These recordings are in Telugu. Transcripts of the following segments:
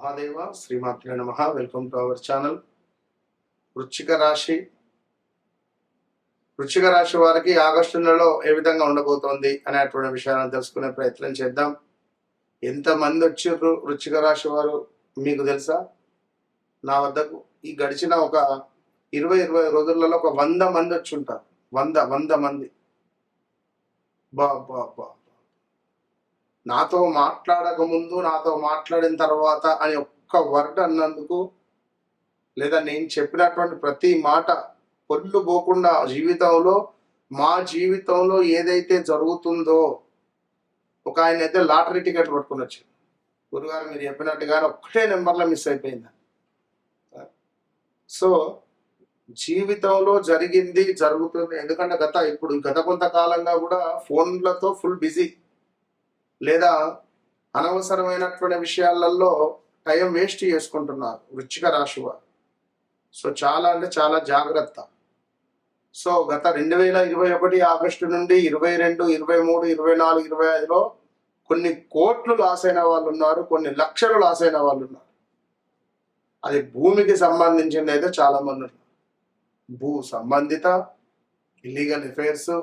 మహాదేవ శ్రీమాత్రే నమః. Welcome to our channel. వృశ్చిక రాశి వారికి ఆగస్టు నెలలో ఏ విధంగా ఉండబోతోంది అనేటువంటి విషయాలను తెలుసుకునే ప్రయత్నం చేద్దాం. ఎంతమంది వచ్చారు వృశ్చిక రాశి వారు మీకు తెలుసా? నా వద్దకు ఈ గడిచిన ఒక 20 రోజులలో ఒక 100 మంది వచ్చి ఉంటారు. 100 మంది. బా బా బా నాతో మాట్లాడక ముందు, నాతో మాట్లాడిన తర్వాత అని ఒక్క వర్డ్ అన్నందుకు, లేదా నేను చెప్పినటువంటి ప్రతి మాట పొల్లు పోకుండా మా జీవితంలో ఏదైతే జరుగుతుందో, ఒక ఆయన అయితే లాటరీ టికెట్ పట్టుకుని వచ్చారు. గురుగారు మీరు చెప్పినట్టుగానే ఒక్కటే నెంబర్లో మిస్ అయిపోయింది. సో జీవితంలో జరుగుతుంది. ఎందుకంటే గత కొంతకాలంగా కూడా ఫోన్లతో ఫుల్ బిజీ, లేదా అనవసరమైనటువంటి విషయాలలో టైం వేస్ట్ చేసుకుంటున్నారు వృశ్చిక రాశి వారు. సో చాలా అంటే చాలా జాగ్రత్త. సో గత 2021 ఆగస్టు నుండి 22, 23, 24, 25లో కొన్ని కోట్లు లాస్ అయిన వాళ్ళు ఉన్నారు, కొన్ని లక్షలు లాస్ అయిన వాళ్ళు ఉన్నారు. అది భూమికి సంబంధించింది అయితే చాలా మంది ఉన్నారు. భూ సంబంధిత ఇల్లీగల్ అఫైర్స్,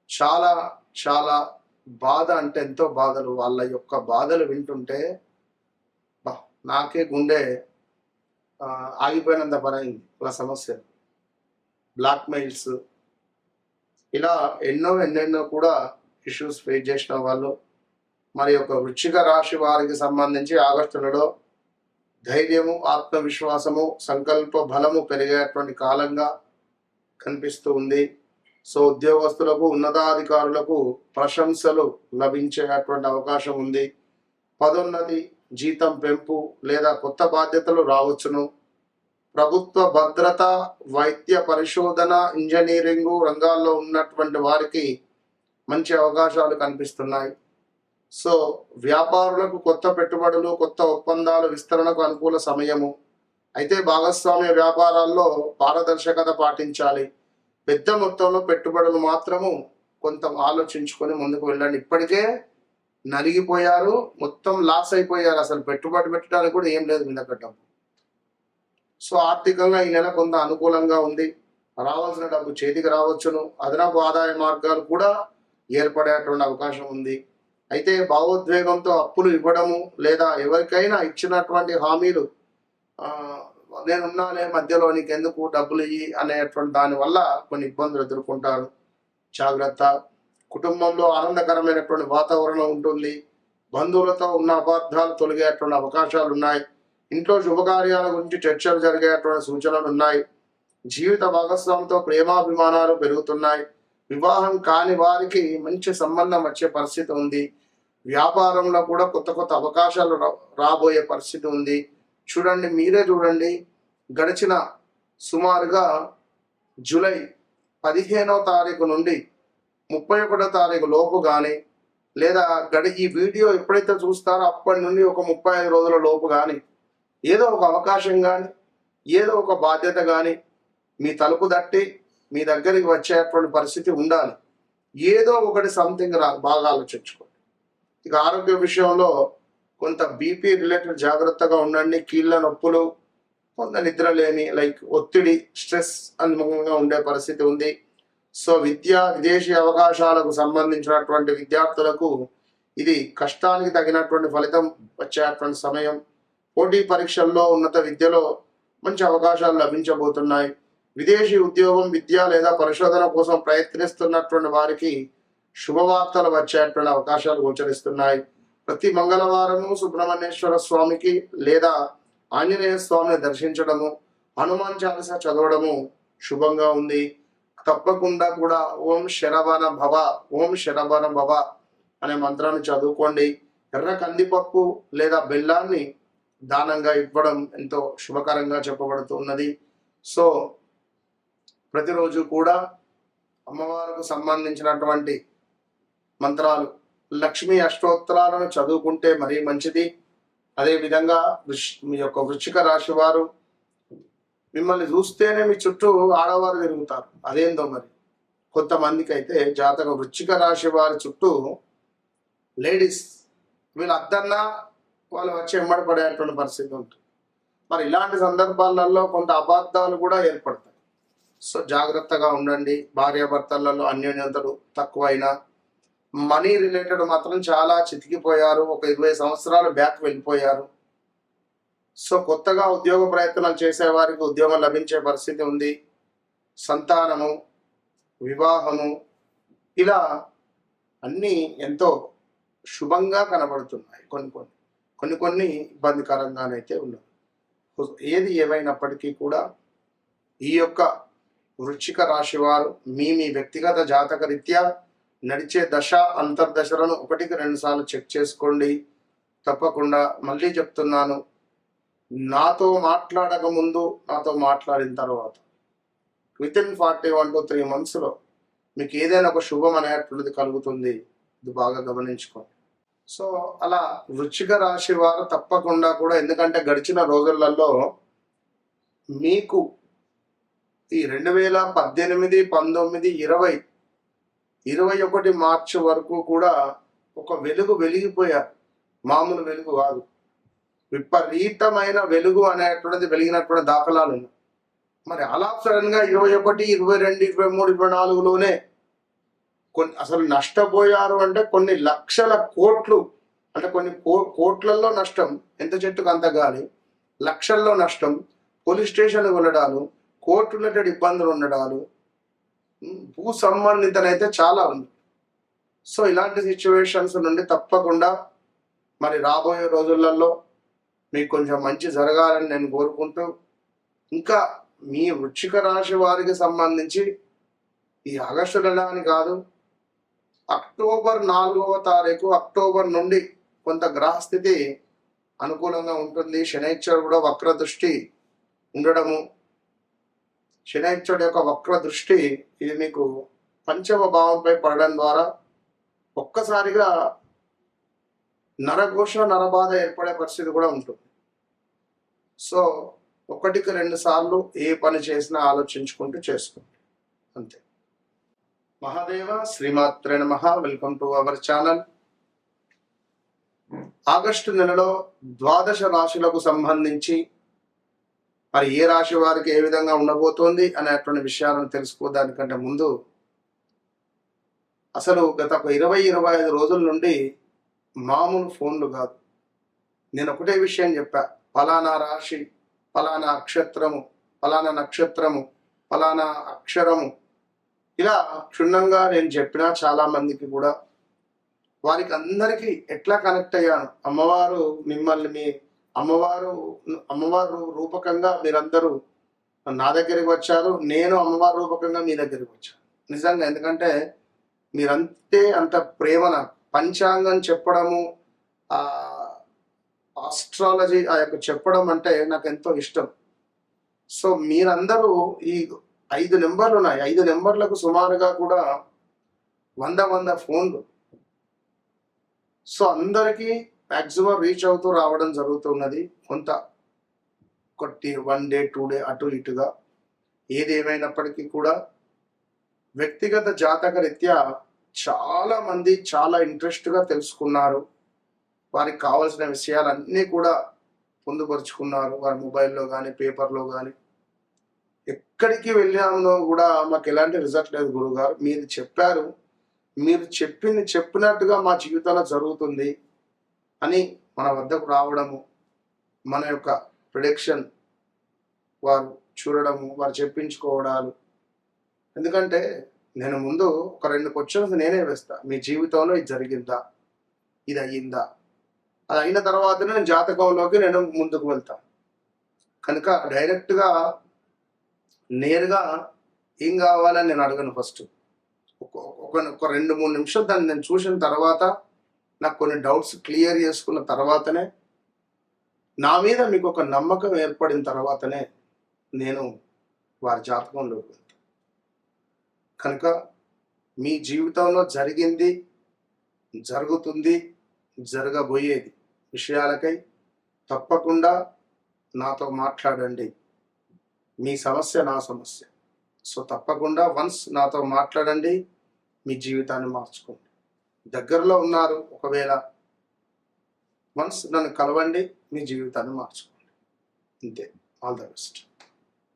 చాలా చాలా బాధ అంటే ఎంతో బాధలు. వాళ్ళ యొక్క బాధలు వింటుంటే నాకే గుండె ఆగిపోయినంత పని అయింది. వాళ్ళ సమస్యలు, బ్లాక్మెయిల్స్, ఇలా ఎన్నెన్నో కూడా ఇష్యూస్ ఫేస్ చేసిన వాళ్ళు. మరి యొక్క వృశ్చిక రాశి వారికి సంబంధించి ఆగస్టు నెలలో ధైర్యము, ఆత్మవిశ్వాసము, సంకల్ప బలము పెరిగేటువంటి కాలంగా కనిపిస్తూ ఉంది. సో ఉద్యోగస్తులకు, ఉన్నతాధికారులకు ప్రశంసలు లభించేటువంటి అవకాశం ఉంది. పదోన్నతి, జీతం పెంపు లేదా కొత్త బాధ్యతలు రావచ్చును. ప్రభుత్వ భద్రత, వైద్య పరిశోధన, ఇంజనీరింగు రంగాల్లో ఉన్నటువంటి వారికి మంచి అవకాశాలు కనిపిస్తున్నాయి. సో వ్యాపారులకు కొత్త పెట్టుబడులు, కొత్త ఒప్పందాల విస్తరణకు అనుకూల సమయము. అయితే భాగస్వామ్య వ్యాపారాల్లో పారదర్శకత పాటించాలి. పెద్ద మొత్తంలో పెట్టుబడులు మాత్రము కొంత ఆలోచించుకొని ముందుకు వెళ్ళండి. ఇప్పటికే నలిగిపోయారు, మొత్తం లాస్ అయిపోయారు. అసలు పెట్టుబడి పెట్టడానికి కూడా ఏం లేదు మీ దగ్గర. సో ఆర్థికంగా ఈ నెల కొంత అనుకూలంగా ఉంది. రావాల్సిన డబ్బు చేతికి రావచ్చును. అదనపు ఆదాయ మార్గాలు కూడా ఏర్పడేటువంటి అవకాశం ఉంది. అయితే భావోద్వేగంతో అప్పులు ఇవ్వడము, లేదా ఎవరికైనా ఇచ్చినటువంటి హామీలు నేనున్నానే మధ్యలో నీకెందుకు డబ్బులు ఇయ్యి అనేటువంటి దానివల్ల కొన్ని ఇబ్బందులు ఎదుర్కొంటారు. జాగ్రత్త. కుటుంబంలో ఆనందకరమైనటువంటి వాతావరణం ఉంటుంది. బంధువులతో ఉన్న అపార్థాలు తొలగేటువంటి అవకాశాలు ఉన్నాయి. ఇంట్లో శుభకార్యాల గురించి చర్చలు జరిగేటువంటి సూచనలు ఉన్నాయి. జీవిత భాగస్వామితో ప్రేమాభిమానాలు పెరుగుతున్నాయి. వివాహం కాని వారికి మంచి సంబంధం వచ్చే పరిస్థితి ఉంది. వ్యాపారంలో కూడా కొత్త అవకాశాలు రాబోయే పరిస్థితి ఉంది. మీరే చూడండి, గడిచిన సుమారుగా జూలై 15వ తారీఖు నుండి 31వ తారీఖు లోపు కానీ, లేదా ఈ వీడియో ఎప్పుడైతే చూస్తారో అప్పటి నుండి ఒక 35 రోజుల లోపు కానీ ఏదో ఒక అవకాశం కానీ, ఏదో ఒక బాధ్యత కానీ మీ తలుపు తట్టి మీ దగ్గరికి వచ్చేటువంటి పరిస్థితి ఉండాలి. ఏదో ఒకటి సంథింగ్ బాగా ఆలోచించుకోండి. ఇక ఆరోగ్య విషయంలో కొంత బీపీ రిలేటెడ్ జాగ్రత్తగా ఉండండి. కీళ్ళ నొప్పులు, కొంత నిద్రలేమి, ఒత్తిడి, స్ట్రెస్ అనుగుణంగా ఉండే పరిస్థితి ఉంది. సో విదేశీ అవకాశాలకు సంబంధించినటువంటి విద్యార్థులకు ఇది కష్టానికి తగినటువంటి ఫలితం వచ్చేటువంటి సమయం. పోటీ పరీక్షల్లో, ఉన్నత విద్యలో మంచి అవకాశాలు లభించబోతున్నాయి. విదేశీ ఉద్యోగం, విద్య లేదా పరిశోధన కోసం ప్రయత్నిస్తున్నటువంటి వారికి శుభవార్తలు వచ్చేటువంటి అవకాశాలు గోచరిస్తున్నాయి. ప్రతి మంగళవారము సుబ్రహ్మణ్యేశ్వర స్వామికి లేదా ఆంజనేయ స్వామిని దర్శించడము, హనుమాన్ చాలీసా చదవడము శుభంగా ఉంది. తప్పకుండా కూడా ఓం శరవణ భవ అనే మంత్రాన్ని చదువుకోండి. ఎర్ర కందిపప్పు లేదా బెల్లాన్ని దానంగా ఇవ్వడం ఎంతో శుభకరంగా చెప్పబడుతున్నది. సో ప్రతిరోజు కూడా అమ్మవారికి సంబంధించినటువంటి మంత్రాలు, లక్ష్మీ అష్టోత్తరాలను చదువుకుంటే మరీ మంచిది. అదేవిధంగా మీ యొక్క వృశ్చిక రాశి వారు మిమ్మల్ని చూస్తేనే మీ చుట్టూ ఆడవారు తిరుగుతారు. అదేందో మరి కొంతమందికి అయితే జాతక వృశ్చిక రాశి వారి చుట్టూ లేడీస్ వీళ్ళు అద్దన్నా వాళ్ళు వచ్చి ఎమ్మడి పడేటువంటి పరిస్థితి ఉంటుంది. మరి ఇలాంటి సందర్భాలలో కొంత అపార్థాలు కూడా ఏర్పడతాయి. సో జాగ్రత్తగా ఉండండి. భార్యాభర్తలలో అన్యోన్యతలు తక్కువైనా మనీ రిలేటెడ్ మాత్రం చాలా చితికిపోయారు. ఒక 20 సంవత్సరాలు బ్యాక్ వెళ్ళిపోయారు. సో కొత్తగా ఉద్యోగ ప్రయత్నాలు చేసే వారికి ఉద్యోగం లభించే పరిస్థితి ఉంది. సంతానము, వివాహము, ఇలా అన్నీ ఎంతో శుభంగా కనబడుతున్నాయి. కొన్ని ఇబ్బందికరంగానైతే ఉన్నాయి. ఏది ఏమైనప్పటికీ కూడా ఈ యొక్క వృశ్చిక రాశి వారు మీ వ్యక్తిగత జాతక రీత్యా నడిచే దశ అంతర్దశలను 1-2 సార్లు చెక్ చేసుకోండి. తప్పకుండా మళ్ళీ చెప్తున్నాను, నాతో మాట్లాడక ముందు, నాతో మాట్లాడిన తర్వాత వితిన్ 41 to 3 monthsలో మీకు ఏదైనా ఒక శుభం అనేటువంటిది కలుగుతుంది. ఇది బాగా గమనించుకోండి. సో అలా వృశ్చిక రాశి వారు తప్పకుండా కూడా, ఎందుకంటే గడిచిన రోజులలో మీకు ఈ 2018, 19, 20, 21 మార్చి వరకు కూడా ఒక వెలుగు వెలిగిపోయారు. మామూలు వెలుగు కాదు, విపరీతమైన వెలుగు అనేటువంటిది వెలిగినటువంటి దాఖలాలు ఉన్నాయి. మరి అలా సడన్గా 21, 22, 23, 24లోనే కొన్ని అసలు నష్టపోయారు. అంటే కొన్ని లక్షల కోట్లు, అంటే కొన్ని కోట్లలో నష్టం, ఎంత చెట్టుకు అంత గాలి, లక్షల్లో నష్టం, పోలీస్ స్టేషన్కి వెళ్ళడాలు, కోర్టు రిలేటెడ్ ఇబ్బందులు ఉండడాలు, భూ సంబంధితనైతే చాలా ఉంది. సో ఇలాంటి సిచ్యువేషన్స్ నుండి తప్పకుండా మరి రాబోయే రోజులలో మీకు కొంచెం మంచి జరగాలని నేను కోరుకుంటూ, ఇంకా మీ వృశ్చిక రాశి వారికి సంబంధించి ఈ ఆగస్టు నెల అని కాదు, అక్టోబర్ 4వ తారీఖు అక్టోబర్ నుండి కొంత గ్రహస్థితి అనుకూలంగా ఉంటుంది. శనైశ్వరుడు కూడా వక్ర దృష్టి ఉండడము, శనైశ్వరుడు యొక్క వక్ర దృష్టి ఇది మీకు పంచమ భావంపై పడడం ద్వారా ఒక్కసారిగా నరఘోష, నరబాధ ఏర్పడే పరిస్థితి కూడా ఉంటుంది. సో 1-2 సార్లు ఏ పని చేసినా ఆలోచించుకుంటూ చేసుకోండి, అంతే. మహాదేవ శ్రీమాత్రే నమః. Welcome to our channel. August నెలలో 12 రాశులకు సంబంధించి మరి ఏ రాశి వారికి ఏ విధంగా ఉండబోతోంది అనేటువంటి విషయాలను తెలుసుకోవడానికంటే ముందు, అసలు గత 20-25 రోజుల నుండి మామూలు ఫోన్లు కాదు, నేను ఒకటే విషయం చెప్పా, ఫలానా రాశి, ఫలానా అక్షత్రము, ఫలానా నక్షత్రము, ఫలానా అక్షరము, ఇలా క్షుణ్ణంగా నేను చెప్పినా చాలా మందికి కూడా వారికి అందరికీ ఎట్లా కనెక్ట్ అయ్యాను. అమ్మవారు మిమ్మల్ని, మీ అమ్మవారు రూపకంగా మీరందరూ నా దగ్గరికి వచ్చారు, నేను అమ్మవారి రూపకంగా మీ దగ్గరికి వచ్చాను. నిజంగా, ఎందుకంటే మీరంతే అంత ప్రేమ. నాకు పంచాంగం చెప్పడము, ఆస్ట్రాలజీ ఆ యొక్క చెప్పడం అంటే నాకు ఎంతో ఇష్టం. సో మీరందరూ ఈ 5 నెంబర్లు ఉన్నాయి, 5 నెంబర్లకు సుమారుగా కూడా 100 ఫోన్లు. సో అందరికీ మ్యాక్సిమం రీచ్ అవుతూ రావడం జరుగుతున్నది. కొంత 1 డే 2 డే అటు ఇటుగా, ఏది ఏమైనప్పటికీ కూడా వ్యక్తిగత జాతక రీత్యా చాలా మంది చాలా ఇంట్రెస్ట్గా తెలుసుకున్నారు. వారికి కావాల్సిన విషయాలన్నీ కూడా పొందుపరుచుకున్నారు. వారి మొబైల్లో కానీ పేపర్లో కానీ ఎక్కడికి వెళ్ళామో కూడా మాకు ఎలాంటి రిజల్ట్ లేదు. గురుగారు మీరు చెప్పారు, మీరు చెప్పినట్టుగా మా జీవితంలో జరుగుతుంది అని మన వద్దకు రావడము, మన యొక్క ప్రిడిక్షన్ వారు చూడడము, వారు చెప్పించుకోవడాలు. ఎందుకంటే నేను ముందు ఒక 2 క్వశ్చన్స్ నేనే వేస్తా, మీ జీవితంలో ఇది జరిగిందా, ఇది అయ్యిందా, అది అయిన తర్వాతనే నేను జాతకంలోకి నేను ముందుకు వెళ్తాను. కనుక డైరెక్ట్గా నేరుగా ఏం కావాలని నేను అడగను. ఫస్ట్ ఒక 2-3 నిమిషాలు దాన్ని నేను చూసిన తర్వాత, నాకు కొన్ని డౌట్స్ క్లియర్ చేసుకున్న తర్వాతనే, నా మీద మీకు ఒక నమ్మకం ఏర్పడిన తర్వాతనే నేను వారి జాతకంలోకి వెళ్తాను. కనుక మీ జీవితంలో జరిగింది, జరుగుతుంది, జరగబోయేది విషయాలకై తప్పకుండా నాతో మాట్లాడండి. మీ సమస్య నా సమస్య. సో తప్పకుండా వన్స్ నాతో మాట్లాడండి, మీ జీవితాన్ని మార్చుకోండి. దగ్గరలో ఉన్నారు, ఒకవేళ వన్స్ నన్ను కలవండి, మీ జీవితాన్ని మార్చుకోండి. అంతే. All the best.